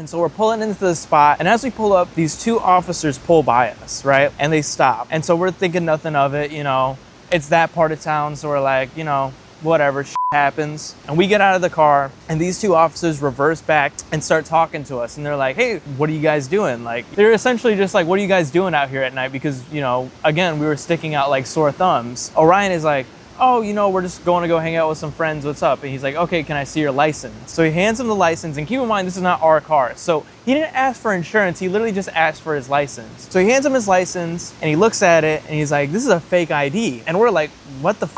And so we're pulling into the spot, and as we pull up, these two officers pull by us, right? And they stop. And so we're thinking nothing of it, you know, it's that part of town, so we're like, you know, whatever, shit happens. And we get out of the car, and these two officers reverse back and start talking to us. And they're like, hey, what are you guys doing? Like, they're essentially just like, what are you guys doing out here at night? Because, you know, again, we were sticking out like sore thumbs. Orion is like, oh, you know, we're just going to go hang out with some friends, what's up? And he's like, okay, can I see your license? So he hands him the license, and keep in mind, this is not our car. So he didn't ask for insurance, he literally just asked for his license. So he hands him his license, and he looks at it, and he's like, this is a fake ID. And we're like, what the f?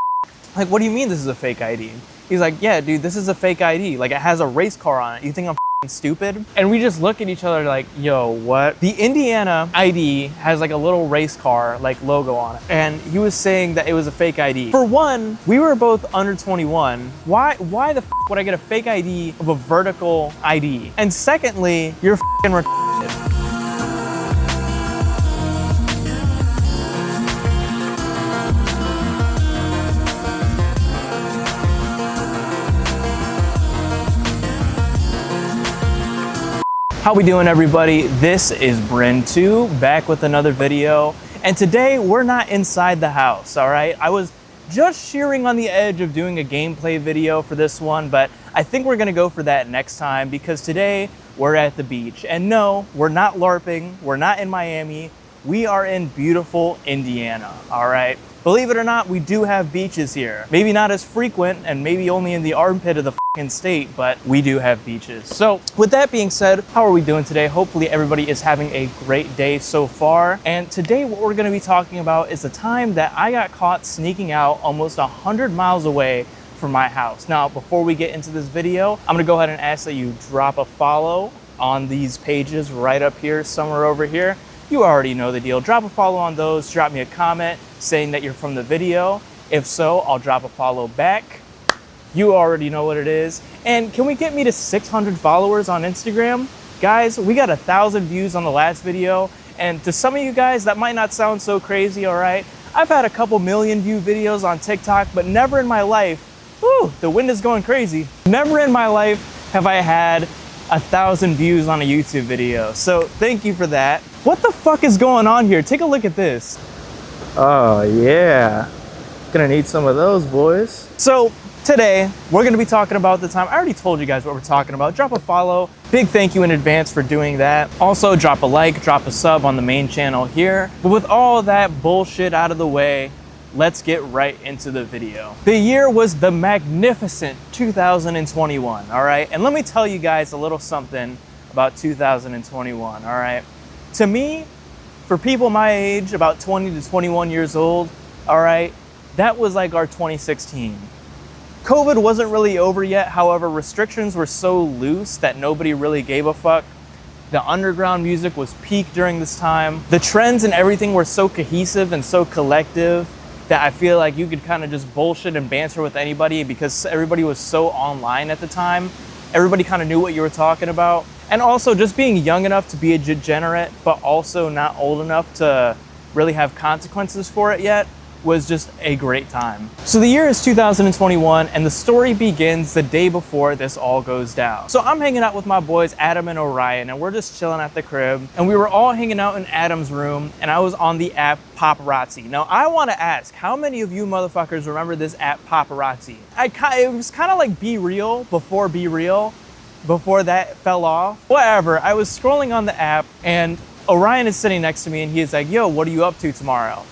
Like, what do you mean this is a fake ID? He's like, yeah, dude, this is a fake ID. Like, it has a race car on it. You think I'm stupid? And we just look at each other like, yo, what? The Indiana ID has like a little race car like logo on it, and he was saying that it was a fake ID. For one, we were both under 21. Why the f would I get a fake ID of a vertical ID? And secondly, you're f***ing retarded. How we doing, everybody? This is Bryn2 back with another video, and today we're not inside the house. All right, I was just shearing on the edge of doing a gameplay video for this one, but I think we're gonna go for that next time because today we're at the beach. And no, we're not LARPing, we're not in Miami, we are in beautiful Indiana. All right, believe it or not, we do have beaches here. Maybe not as frequent and maybe only in the armpit of the state, but we do have beaches. So with that being said, how are we doing today? Hopefully everybody is having a great day so far. And today what we're going to be talking about is the time that I got caught sneaking out almost 100 miles away from my house. Now, before we get into this video, I'm going to go ahead and ask that you drop a follow on these pages right up here, somewhere over here. You already know the deal. Drop a follow on those. Drop me a comment saying that you're from the video. If so, I'll drop a follow back. You already know what it is. And can we get me to 600 followers on Instagram? Guys, we got 1,000 views on the last video. And to some of you guys, that might not sound so crazy, all right? I've had a couple million view videos on TikTok, but never in my life, whew, the wind is going crazy. Never in my life have I had 1,000 views on a YouTube video. So thank you for that. What the fuck is going on here? Take a look at this. Oh yeah, gonna need some of those, boys. So today, we're gonna be talking about the time. I already told you guys what we're talking about. Drop a follow. Big thank you in advance for doing that. Also, drop a like, drop a sub on the main channel here. But with all that bullshit out of the way, let's get right into the video. The year was the magnificent 2021, all right? And let me tell you guys a little something about 2021, all right? To me, for people my age, about 20 to 21 years old, all right, that was like our 2016. COVID wasn't really over yet. However, restrictions were so loose that nobody really gave a fuck. The underground music was peak during this time. The trends and everything were so cohesive and so collective that I feel like you could kind of just bullshit and banter with anybody because everybody was so online at the time. Everybody kind of knew what you were talking about. And also just being young enough to be a degenerate, but also not old enough to really have consequences for it yet, was just a great time. So the year is 2021, and the story begins the day before this all goes down. So I'm hanging out with my boys, Adam and Orion, and we're just chilling at the crib, and we were all hanging out in Adam's room, and I was on the app Paparazzi. Now, I wanna ask, how many of you motherfuckers remember this app Paparazzi? It was kind of like Be Real before Be Real, before that fell off. Whatever, I was scrolling on the app, and Orion is sitting next to me, and he's like, yo, what are you up to tomorrow?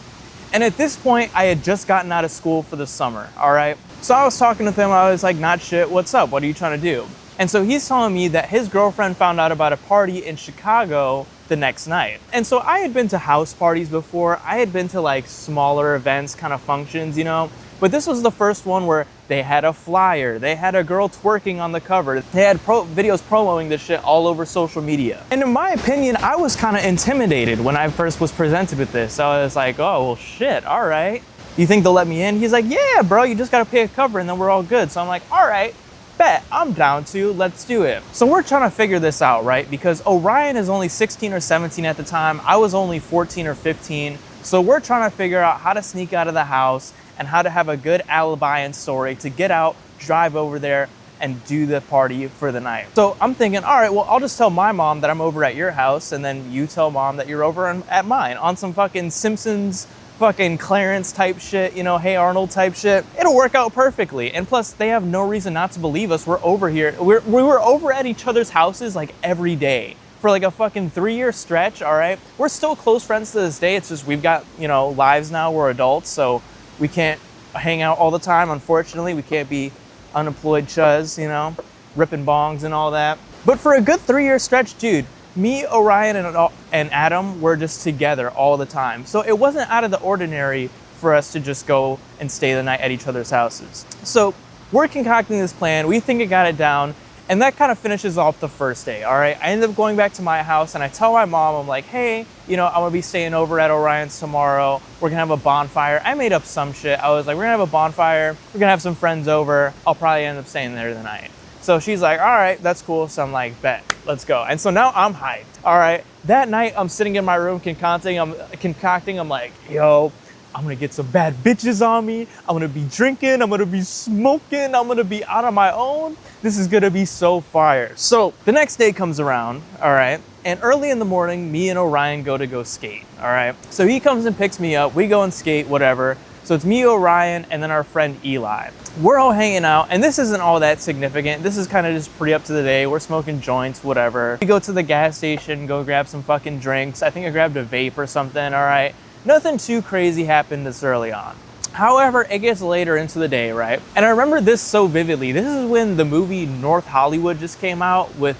And at this point, I had just gotten out of school for the summer, all right? So I was talking with him, I was like, not shit, what's up? What are you trying to do? And so he's telling me that his girlfriend found out about a party in Chicago the next night. And so I had been to house parties before. I had been to like smaller events, kind of functions, you know? But this was the first one where they had a flyer, they had a girl twerking on the cover, they had videos promoting this shit all over social media. And in my opinion, I was kind of intimidated when I first was presented with this. So I was like, oh, well shit, all right. You think they'll let me in? He's like, yeah, bro, you just gotta pay a cover and then we're all good. So I'm like, all right, bet, I'm down to, let's do it. So we're trying to figure this out, right? Because Orion is only 16 or 17 at the time. I was only 14 or 15. So we're trying to figure out how to sneak out of the house and how to have a good alibi and story to get out, drive over there, and do the party for the night. So I'm thinking, all right, well, I'll just tell my mom that I'm over at your house, and then you tell mom that you're over at mine on some fucking Simpsons fucking Clarence type shit, you know, Hey Arnold type shit. It'll work out perfectly. And plus, they have no reason not to believe us. We're over here. We were over at each other's houses like every day for like a fucking 3-year stretch, all right? We're still close friends to this day. It's just we've got, you know, lives now. We're adults, so we can't hang out all the time, unfortunately. We can't be unemployed chuz, you know, ripping bongs and all that. But for a good 3-year stretch, dude, me, Orion, and Adam were just together all the time. So it wasn't out of the ordinary for us to just go and stay the night at each other's houses. So we're concocting this plan. We think it got it down. And that kind of finishes off the first day, all right? I ended up going back to my house and I tell my mom, I'm like, hey, you know, I'm gonna be staying over at Orion's tomorrow. We're gonna have a bonfire. I made up some shit. I was like, we're gonna have a bonfire. We're gonna have some friends over. I'll probably end up staying there the night. So she's like, all right, that's cool. So I'm like, bet, let's go. And so now I'm hyped, all right? That night I'm sitting in my room concocting. I'm like, yo, I'm gonna get some bad bitches on me. I'm gonna be drinking. I'm gonna be smoking. I'm gonna be out on my own. This is gonna be so fire. So the next day comes around, all right? And early in the morning, me and Orion go skate, all right? So he comes and picks me up. We go and skate, whatever. So it's me, Orion, and then our friend Eli. We're all hanging out, and this isn't all that significant. This is kind of just pretty up to the day. We're smoking joints, whatever. We go to the gas station, go grab some fucking drinks. I think I grabbed a vape or something, all right? Nothing too crazy happened this early on. However, it gets later into the day, right? And I remember this so vividly. This is when the movie North Hollywood just came out with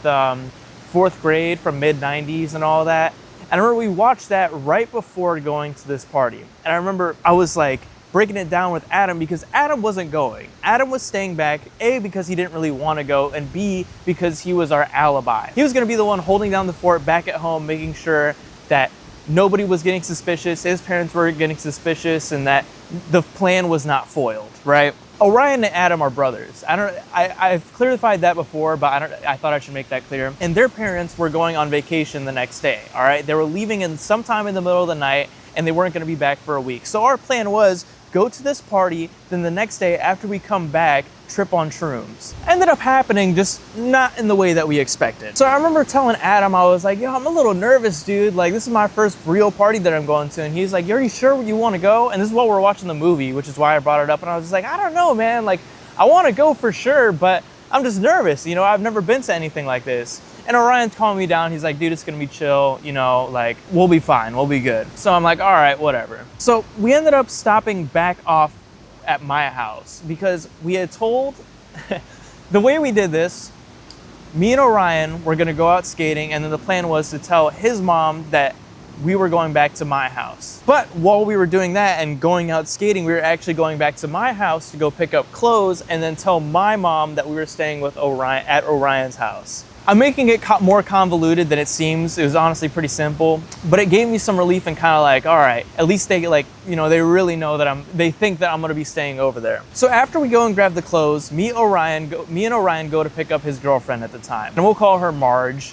Fourth Grade from mid-90s and all that. And I remember we watched that right before going to this party. And I remember I was like breaking it down with Adam because Adam wasn't going. Adam was staying back, A, because he didn't really want to go, and B, because he was our alibi. He was gonna be the one holding down the fort back at home, making sure that nobody was getting suspicious, his parents weren't getting suspicious, and that the plan was not foiled, right? Orion and Adam are brothers. I've clarified that before, but I thought I should make that clear. And their parents were going on vacation the next day, all right? They were leaving in sometime in the middle of the night, and they weren't gonna be back for a week. So our plan was go to this party, then the next day after we come back, trip on shrooms. Ended up happening, just not in the way that we expected. So I remember telling Adam, I was like, yo, I'm a little nervous, dude. Like, this is my first real party that I'm going to. And he's like, are you sure you want to go? And this is while we're watching the movie, which is why I brought it up. And I was just like, I don't know, man. Like, I want to go for sure, but I'm just nervous. You know, I've never been to anything like this. And Orion's calming me down. He's like, dude, it's gonna be chill. You know, like, we'll be fine. We'll be good. So I'm like, all right, whatever. So we ended up stopping back off at my house because we had told, the way we did this, me and Orion were gonna go out skating, and then the plan was to tell his mom that we were going back to my house. But while we were doing that and going out skating, we were actually going back to my house to go pick up clothes and then tell my mom that we were staying with Orion at Orion's house. I'm making it more convoluted than it seems. It was honestly pretty simple, but it gave me some relief and kind of like, all right, at least they like, you know, they really know that they think that I'm gonna be staying over there. So after we go and grab the clothes, me and Orion go to pick up his girlfriend at the time. And we'll call her Marge.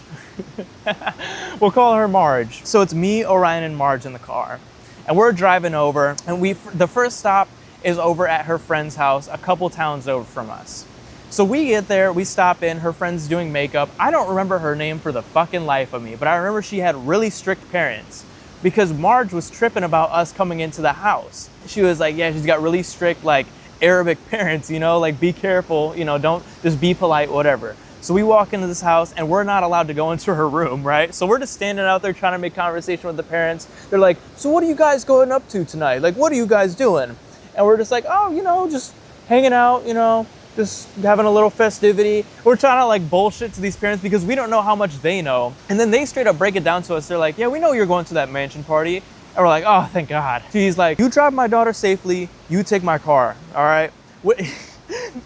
We'll call her Marge. So it's me, Orion, and Marge in the car. And we're driving over, and the first stop is over at her friend's house, a couple towns over from us. So we get there, we stop in, her friend's doing makeup. I don't remember her name for the fucking life of me, but I remember she had really strict parents because Marge was tripping about us coming into the house. She was like, yeah, she's got really strict like Arabic parents, you know, like be careful, you know, don't just be polite, whatever. So we walk into this house and we're not allowed to go into her room, right? So we're just standing out there trying to make conversation with the parents. They're like, so what are you guys going up to tonight? Like, what are you guys doing? And we're just like, oh, you know, just hanging out, you know, just having a little festivity. We're trying to like bullshit to these parents because we don't know how much they know. And then they straight up break it down to us. They're like, yeah, we know you're going to that mansion party. And we're like, oh, thank God. He's like, you drive my daughter safely, you take my car, all right?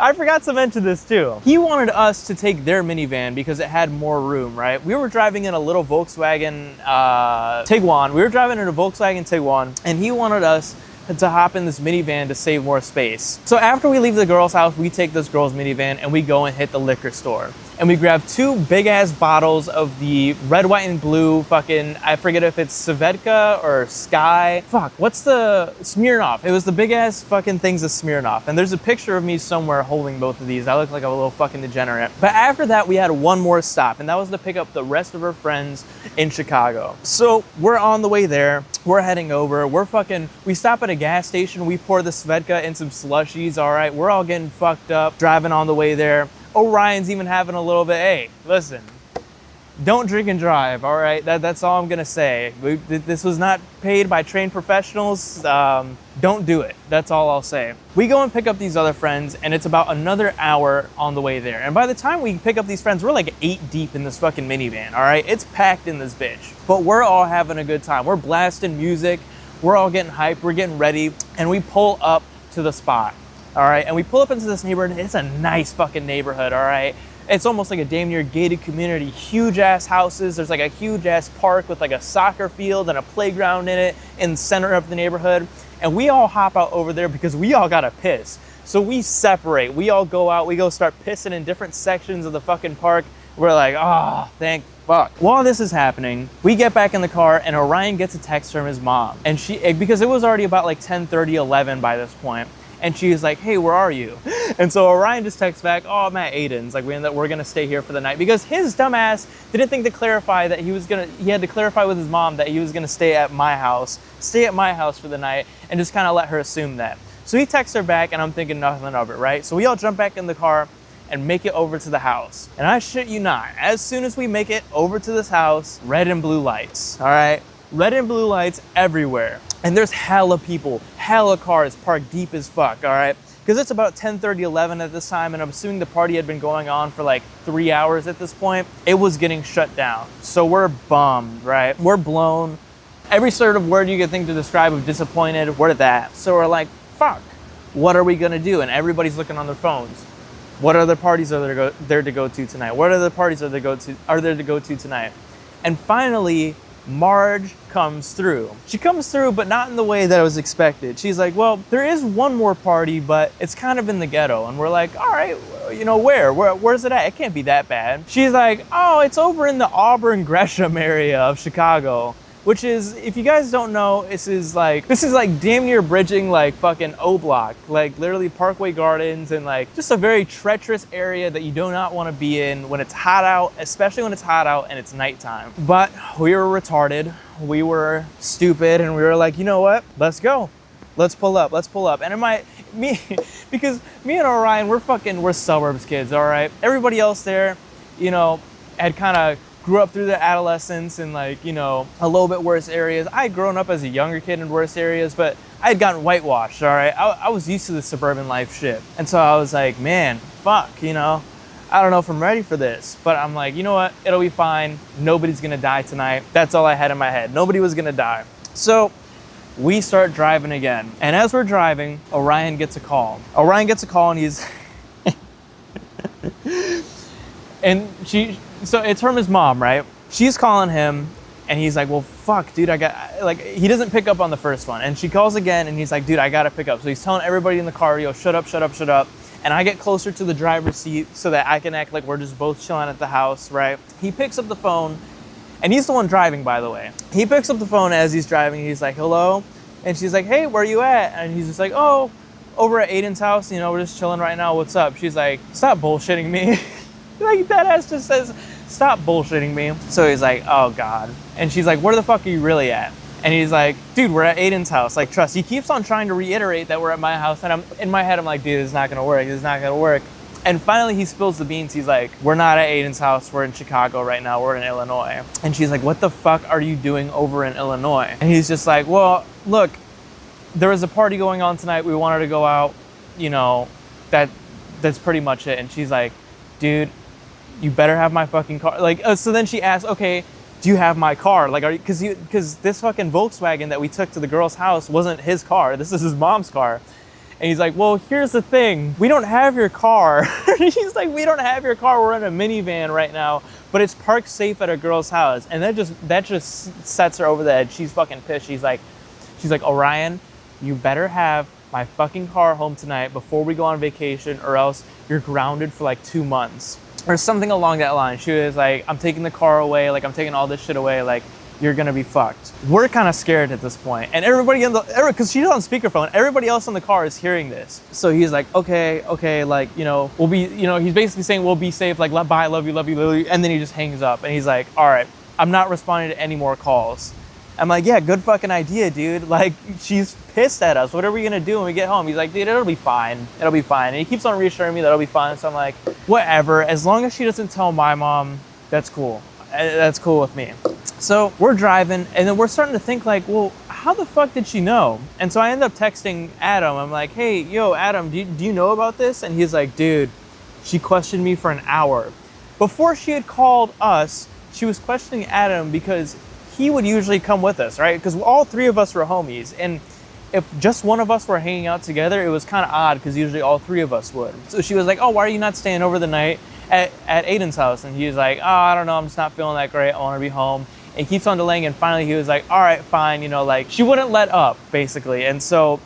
I forgot to mention this too. He wanted us to take their minivan because it had more room, right? We were driving in a little Volkswagen Tiguan. We were driving in a Volkswagen Tiguan, and he wanted us to hop in this minivan to save more space. So after we leave the girl's house, we take this girl's minivan and we go and hit the liquor store. and we grabbed 2 big ass bottles of the red, white, and blue fucking, I forget if it's Svedka or Sky. Fuck, what's the Smirnoff? It was the big ass fucking things of Smirnoff. And there's a picture of me somewhere holding both of these. I look like a little fucking degenerate. But after that, we had one more stop, and that was to pick up the rest of our friends in Chicago. So we're on the way there. We're heading over. We stop at a gas station. We pour the Svedka in some slushies. All right, we're all getting fucked up, driving on the way there. Orion's even having a little bit, hey, listen, don't drink and drive, all right? That's all I'm gonna say. This was not paid by trained professionals. Don't do it. That's all I'll say. We go and pick up these other friends, and it's about another hour on the way there. And by the time we pick up these friends, we're like 8 deep in this fucking minivan, all right? It's packed in this bitch. But we're all having a good time. We're blasting music. We're all getting hyped. We're getting ready. And we pull up to the spot. All right, and we pull up into this neighborhood. It's a nice fucking neighborhood, all right? It's almost like a damn near gated community, huge ass houses. There's like a huge ass park with like a soccer field and a playground in it in the center of the neighborhood. And we all hop out over there because we all gotta piss. So we separate, we all go out, we go start pissing in different sections of the fucking park. We're like, oh, thank fuck. While this is happening, we get back in the car and Orion gets a text from his mom. And because it was already about like 10:30, 11 by this point. And she's like, hey, where are you? And so Orion just texts back, oh, I'm at Aiden's. Like, we're gonna stay here for the night. Because his dumbass didn't think to clarify that he had to clarify with his mom that he was gonna stay at my house for the night, and just kind of let her assume that. So he texts her back, and I'm thinking nothing of it, right? So we all jump back in the car and make it over to the house. And I shit you not, as soon as we make it over to this house, red and blue lights, all right? Red and blue lights everywhere. And there's hella people, hella cars parked deep as fuck, all right? Because it's about 10:30, 11 at this time, and I'm assuming the party had been going on for like 3 hours at this point. It was getting shut down. So we're bummed, right? We're blown. Every sort of word you could think to describe of disappointed, we're that. So we're like, fuck, what are we gonna do? And everybody's looking on their phones. What other parties are there to go to tonight? What other parties are there to go to tonight? And finally, Marge comes through. She comes through, but not in the way that I was expected. She's like, well, there is one more party, but it's kind of in the ghetto. And we're like, all right, you know, where's it at? It can't be that bad. She's like, oh, it's over in the Auburn Gresham area of Chicago. Which is, if you guys don't know, this is like damn near bridging like fucking O Block, like literally Parkway Gardens, and like just a very treacherous area that you do not want to be in when it's hot out, especially when it's hot out and it's nighttime. But we were retarded, we were stupid, and we were like, you know what? Let's go. Let's pull up. And because me and Orion, we're suburbs kids, all right? Everybody else there, you know, had kind of grew up through the adolescence in like, you know, a little bit worse areas. I had grown up as a younger kid in worse areas, but I had gotten whitewashed, all right? I was used to the suburban life shit. And so I was like, man, fuck, you know, I don't know if I'm ready for this. But I'm like, you know what? It'll be fine. Nobody's gonna die tonight. That's all I had in my head. Nobody was gonna die. So we start driving again. And as we're driving, Orion gets a call. And he's... So it's from his mom, right? She's calling him, and he's like, well, fuck, dude, he doesn't pick up on the first one. And she calls again, and he's like, dude, I gotta pick up. So he's telling everybody in the car, yo, shut up. And I get closer to the driver's seat so that I can act like we're just both chilling at the house, right? He picks up the phone, and he's the one driving, by the way. He picks up the phone as he's driving, he's like, hello? And she's like, hey, where you at? And he's just like, oh, over at Aiden's house, you know, we're just chilling right now, what's up? She's like, stop bullshitting me. Like, that ass just says, stop bullshitting me. So he's like, oh God. And she's like, where the fuck are you really at? And he's like, dude, we're at Aiden's house. Like, trust. He keeps on trying to reiterate that we're at my house. And in my head, I'm like, dude, this is not gonna work. And finally he spills the beans. He's like, we're not at Aiden's house. We're in Chicago right now. We're in Illinois. And she's like, what the fuck are you doing over in Illinois? And he's just like, well, look, there was a party going on tonight. We wanted to go out, you know, that's pretty much it. And she's like, dude, you better have my fucking car. Like, so then she asks, okay, do you have my car? Like, because this fucking Volkswagen that we took to the girl's house wasn't his car. This is his mom's car. And he's like, well, here's the thing. We don't have your car. He's like, we don't have your car. We're in a minivan right now, but it's parked safe at a girl's house. And that just sets her over the edge. She's fucking pissed. She's like, Orion, you better have my fucking car home tonight before we go on vacation, or else you're grounded for like 2 months. or something along that line. She was like, I'm taking the car away, like I'm taking all this shit away, like you're gonna be fucked. We're kind of scared at this point, and everybody in the, because she's on speakerphone, everybody else in the car is hearing this. So he's like, okay, like, you know, we'll be, you know, he's basically saying we'll be safe, like, bye, love you, and then he just hangs up, and he's like, all right, I'm not responding to any more calls. I'm like, yeah, good fucking idea, dude. Like, she's pissed at us. What are we gonna do when we get home? He's like, dude, it'll be fine. It'll be fine. And he keeps on reassuring me that it'll be fine. So I'm like, whatever. As long as she doesn't tell my mom, that's cool. That's cool with me. So we're driving, and then we're starting to think like, well, how the fuck did she know? And so I end up texting Adam. I'm like, hey, yo, Adam, do you know about this? And he's like, dude, she questioned me for an hour. Before she had called us, she was questioning Adam because he would usually come with us, right? Because all three of us were homies. And if just one of us were hanging out together, it was kind of odd because usually all three of us would. So she was like, oh, why are you not staying over the night at Aiden's house? And he was like, oh, I don't know, I'm just not feeling that great. I want to be home. And he keeps on delaying. And finally he was like, all right, fine. You know, like she wouldn't let up basically. And so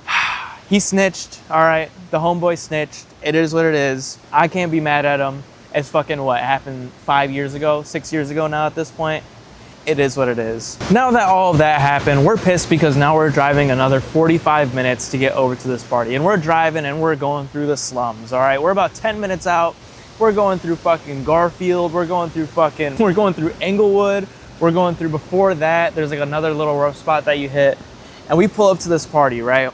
he snitched. All right. The homeboy snitched. It is what it is. I can't be mad at him. It's fucking what happened 5 years ago, 6 years ago now at this point. It is what it is. Now that all of that happened, we're pissed because now we're driving another 45 minutes to get over to this party. And we're driving and we're going through the slums, all right? We're about 10 minutes out. We're going through fucking Garfield. We're going through Englewood. We're going through, before that, there's like another little rough spot that you hit. And we pull up to this party, right?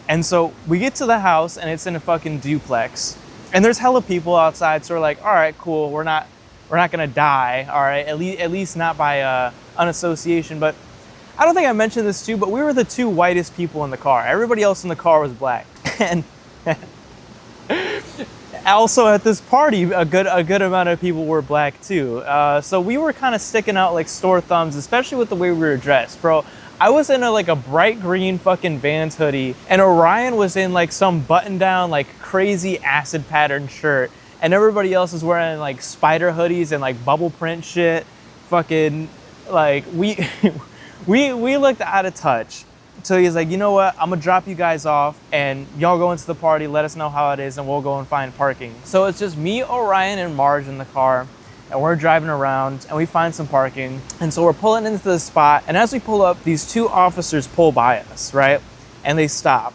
And so we get to the house and it's in a fucking duplex. And there's hella people outside. So we're like, all right, cool. We're not gonna die, all right? At least not by unassociation. But I don't think I mentioned this too, but we were the two whitest people in the car. Everybody else in the car was black. And also at this party, a good amount of people were black too. So we were kind of sticking out like sore thumbs, especially with the way we were dressed, bro. I was in a bright green fucking Vans hoodie, and Orion was in like some button down, like crazy acid pattern shirt. And everybody else is wearing like spider hoodies and like bubble print shit. Fucking like we looked out of touch. So he's like, you know what? I'm gonna drop you guys off and y'all go into the party, let us know how it is, and we'll go and find parking. So it's just me, Orion, and Marge in the car, and we're driving around and we find some parking. And so we're pulling into the spot, and as we pull up, these two officers pull by us, right? And they stop.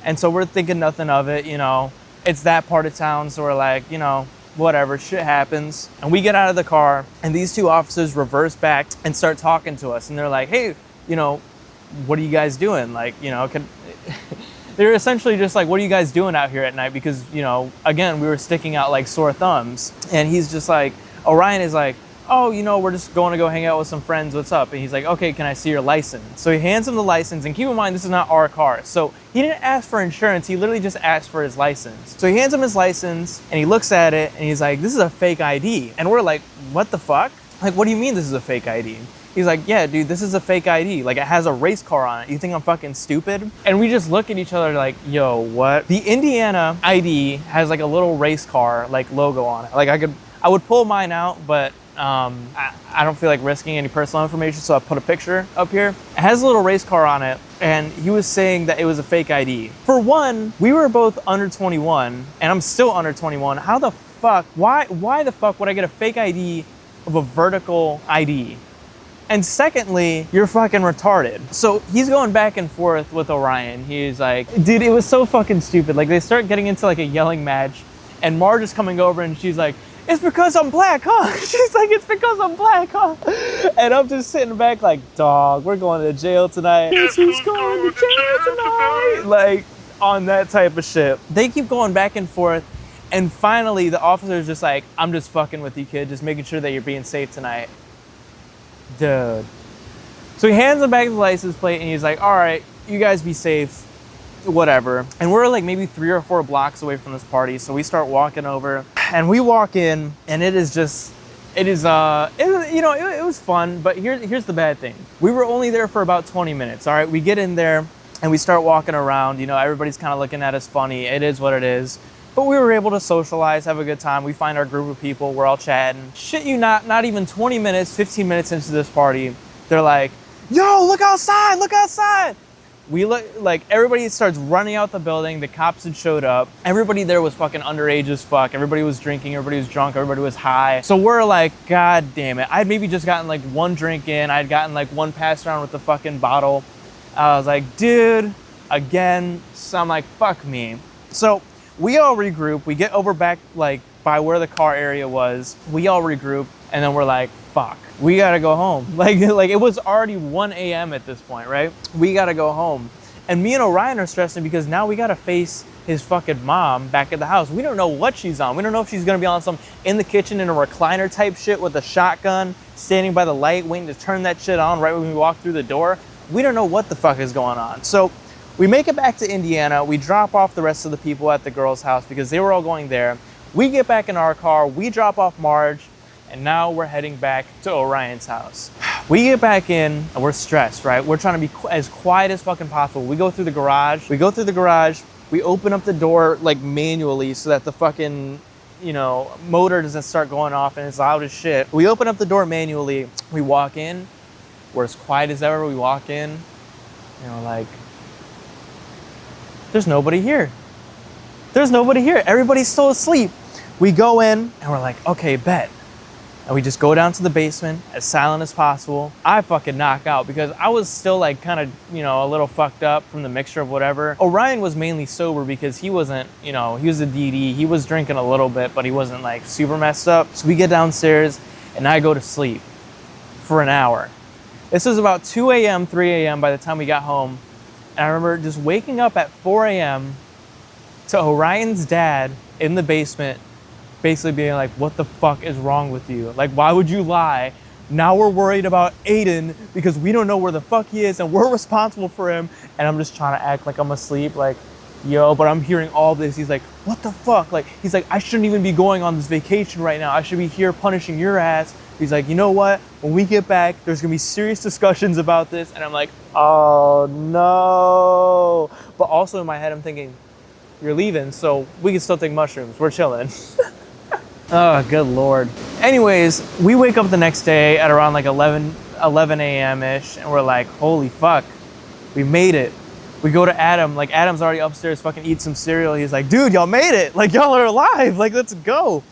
And so we're thinking nothing of it, you know. It's that part of town, so we're like, you know, whatever, shit happens. And we get out of the car, and these two officers reverse back and start talking to us. And they're like, hey, you know, what are you guys doing? Like, you know, they're essentially just like, what are you guys doing out here at night? Because, you know, again, we were sticking out like sore thumbs. And he's just like, Orion is like, oh, you know, we're just going to go hang out with some friends. What's up? And he's like, okay, can I see your license? So he hands him the license, and keep in mind, this is not our car. So he didn't ask for insurance. He literally just asked for his license. So he hands him his license, and he looks at it, and he's like, this is a fake ID. And we're like, what the fuck? Like, what do you mean this is a fake ID? He's like, yeah, dude, this is a fake ID. Like, it has a race car on it. You think I'm fucking stupid? And we just look at each other like, yo, what? The Indiana ID has like a little race car like logo on it. Like I would pull mine out, but I don't feel like risking any personal information, so I put a picture up here. It has a little race car on it, and he was saying that it was a fake ID. For one, we were both under 21, and I'm still under 21. How the fuck, why the fuck would I get a fake ID of a vertical ID? And secondly, you're fucking retarded. So he's going back and forth with Orion. He's like, dude, it was so fucking stupid. Like, they start getting into like a yelling match, and Marge is coming over and she's like, it's because I'm black, huh? She's like, it's because I'm black, huh? And I'm just sitting back like, dog, we're going to jail tonight. Guess who's going to jail tonight? Like, on that type of shit. They keep going back and forth. And finally, the officer's just like, I'm just fucking with you, kid. Just making sure that you're being safe tonight. Dude. So he hands him back the license plate, and he's like, all right, you guys be safe. Whatever. And we're like maybe 3 or 4 blocks away from this party. So we start walking over, and we walk in, and it was fun, but here's the bad thing. We were only there for about 20 minutes. All right. We get in there and we start walking around, you know, everybody's kind of looking at us funny. It is what it is. But we were able to socialize, have a good time. We find our group of people, we're all chatting. Shit you not even 20 minutes, 15 minutes into this party, they're like, yo, look outside, look outside. We look like everybody starts running out the building. The cops had showed up. Everybody there was fucking underage as fuck. Everybody was drinking. Everybody was drunk. Everybody was high. So we're like, God damn it. I'd maybe just gotten like one drink in. I'd gotten like one pass around with the fucking bottle. I was like, dude, again. So I'm like, fuck me. So we all regroup. We get over back like by where the car area was. We all regroup, and then we're like, fuck, we gotta go home. Like it was already 1 a.m. at this point, right? We gotta go home. And me and Orion are stressing because now we gotta face his fucking mom back at the house. We don't know what she's on. We don't know if she's gonna be on some in the kitchen in a recliner type shit with a shotgun, standing by the light, waiting to turn that shit on right when we walk through the door. We don't know what the fuck is going on. So we make it back to Indiana. We drop off the rest of the people at the girl's house because they were all going there. We get back in our car, we drop off Marge, and now we're heading back to Orion's house. We get back in and we're stressed, right? We're trying to be as quiet as fucking possible. We go through the garage. We open up the door like manually so that the fucking, you know, motor doesn't start going off and it's loud as shit. We open up the door manually. We walk in. We're as quiet as ever. We walk in, you know, like, there's nobody here. There's nobody here. Everybody's still asleep. We go in and we're like, okay, bet. And we just go down to the basement as silent as possible. I fucking knock out because I was still like kind of, you know, a little fucked up from the mixture of whatever. Orion was mainly sober because he wasn't, you know, he was a DD. He was drinking a little bit, but he wasn't like super messed up. So we get downstairs and I go to sleep for an hour. This was about 2 a.m., 3 a.m. by the time we got home. And I remember just waking up at 4 a.m. to Orion's dad in the basement, basically being like, what the fuck is wrong with you? Like, why would you lie? Now we're worried about Aiden because we don't know where the fuck he is and we're responsible for him. And I'm just trying to act like I'm asleep, like, yo, but I'm hearing all this. He's like, what the fuck? Like, he's like, I shouldn't even be going on this vacation right now. I should be here punishing your ass. He's like, you know what? When we get back, there's gonna be serious discussions about this. And I'm like, oh no. But also in my head, I'm thinking, you're leaving, so we can still take mushrooms. We're chilling. Oh, good Lord. Anyways, we wake up the next day at around like 11 a.m.-ish, and we're like, holy fuck, we made it. We go to Adam, like Adam's already upstairs fucking eat some cereal. He's like, dude, y'all made it. Like, y'all are alive. Like, let's go.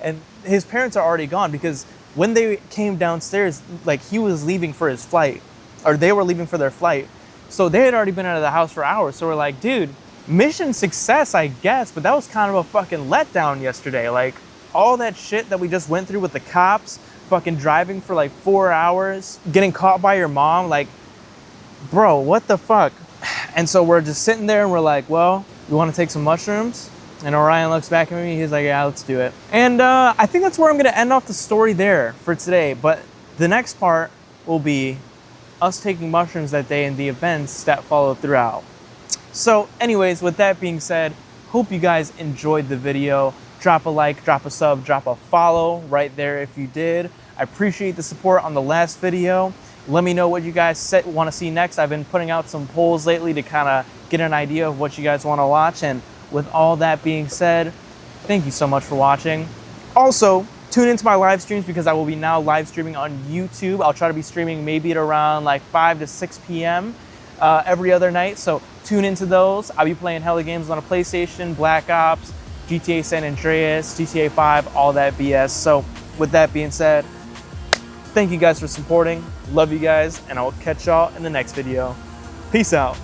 And his parents are already gone because when they came downstairs, like he was leaving for his flight, or they were leaving for their flight. So they had already been out of the house for hours. So we're like, dude, mission success, I guess, but that was kind of a fucking letdown yesterday. Like, all that shit that we just went through with the cops, fucking driving for like 4 hours, getting caught by your mom, like, bro, what the fuck? And so we're just sitting there and we're like, well, you want to take some mushrooms? And Orion looks back at me, he's like, yeah, let's do it. And I think that's where I'm gonna end off the story there for today. But the next part will be us taking mushrooms that day and the events that follow throughout. So anyways, with that being said, hope you guys enjoyed the video. Drop a like, drop a sub, drop a follow right there if you did. I appreciate the support on the last video. Let me know what you guys want to see next. I've been putting out some polls lately to kind of get an idea of what you guys want to watch. And with all that being said, thank you so much for watching. Also, tune into my live streams because I will be now live streaming on YouTube. I'll try to be streaming maybe at around like 5 to 6 p.m. Every other night. So tune into those. I'll be playing hella games on a PlayStation, Black Ops, GTA San Andreas, GTA 5, all that BS. So with that being said, thank you guys for supporting. Love you guys, and I will catch y'all in the next video. Peace out.